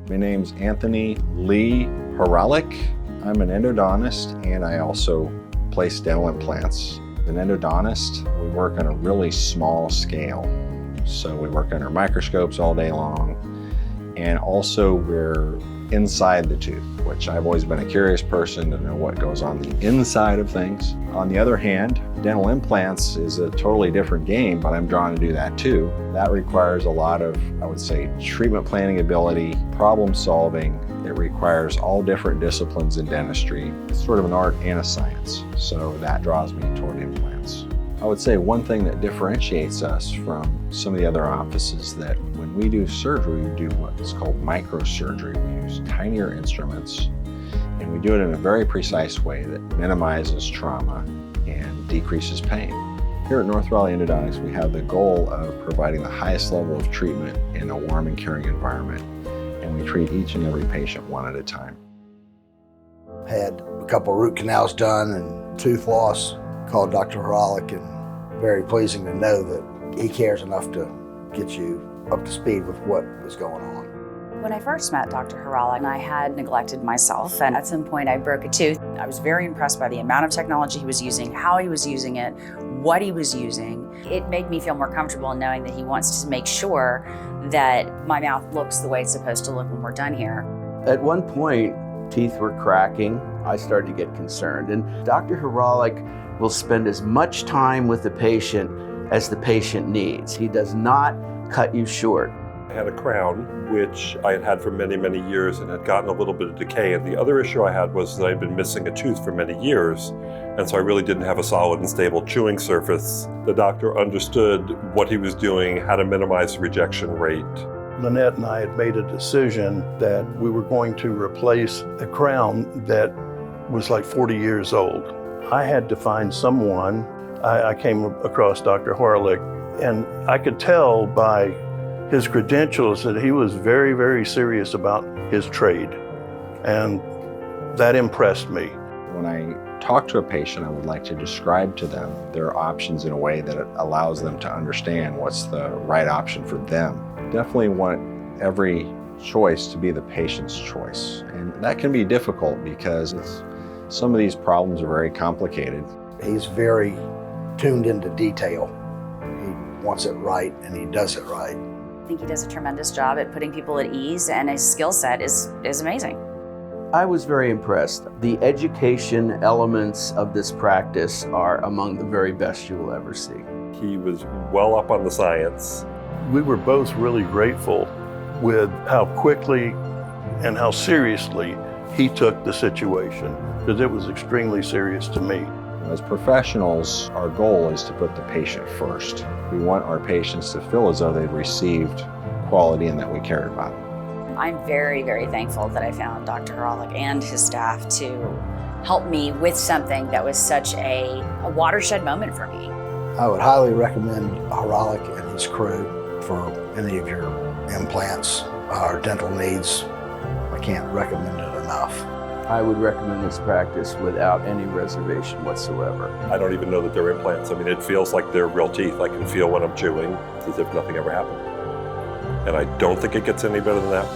My name's Anthony Lee Raleigh. I'm an endodontist and I also place dental implants. As an endodontist, we work on a really small scale. So we work under microscopes all day long, and also we're inside the tooth, which I've always been a curious person to know what goes on the inside of things. On the other hand, dental implants is a totally different game, but I'm drawn to do that too. That requires a lot of, I would say, treatment planning ability, problem solving. It requires all different disciplines in dentistry. It's sort of an art and a science, so that draws me toward implants. I would say one thing that differentiates us from some of the other offices that when we do surgery, we do what's called microsurgery. We use tinier instruments and we do it in a very precise way that minimizes trauma and decreases pain. Here at North Raleigh Endodontics, we have the goal of providing the highest level of treatment in a warm and caring environment, and we treat each and every patient one at a time. Had a couple root canals done and tooth loss. Called Dr. Raleigh, and very pleasing to know that he cares enough to get you up to speed with what is going on. When I first met Dr. Raleigh, I had neglected myself, and at some point I broke a tooth. I was very impressed by the amount of technology he was using, how he was using it, what he was using. It made me feel more comfortable in knowing that he wants to make sure that my mouth looks the way it's supposed to look when we're done here. At one point, teeth were cracking. I started to get concerned, and Dr. Raleigh will spend as much time with the patient as the patient needs. He does not cut you short. I had a crown, which I had had for many, many years and had gotten a little bit of decay. And the other issue I had was that I'd been missing a tooth for many years. And so I really didn't have a solid and stable chewing surface. The doctor understood what he was doing, how to minimize the rejection rate. Lynette and I had made a decision that we were going to replace a crown that was like 40 years old. I had to find someone. I came across Dr. Raleigh, and I could tell by his credentials that he was very, very serious about his trade, and that impressed me. When I talk to a patient, I would like to describe to them their options in a way that allows them to understand what's the right option for them. Definitely want every choice to be the patient's choice, and that can be difficult because some of these problems are very complicated. He's very tuned into detail. He wants it right and he does it right. I think he does a tremendous job at putting people at ease, and his skill set is amazing. I was very impressed. The education elements of this practice are among the very best you will ever see. He was well up on the science. We were both really grateful with how quickly and how seriously he took the situation, because it was extremely serious to me. As professionals, our goal is to put the patient first. We want our patients to feel as though they've received quality and that we cared about them. I'm very, very thankful that I found Dr. Raleigh and his staff to help me with something that was such a watershed moment for me. I would highly recommend Raleigh and his crew for any of your implants or dental needs. I can't recommend it enough. I would recommend this practice without any reservation whatsoever. I don't even know that they're implants. I mean, it feels like they're real teeth. I can feel when I'm chewing. It's as if nothing ever happened. And I don't think it gets any better than that.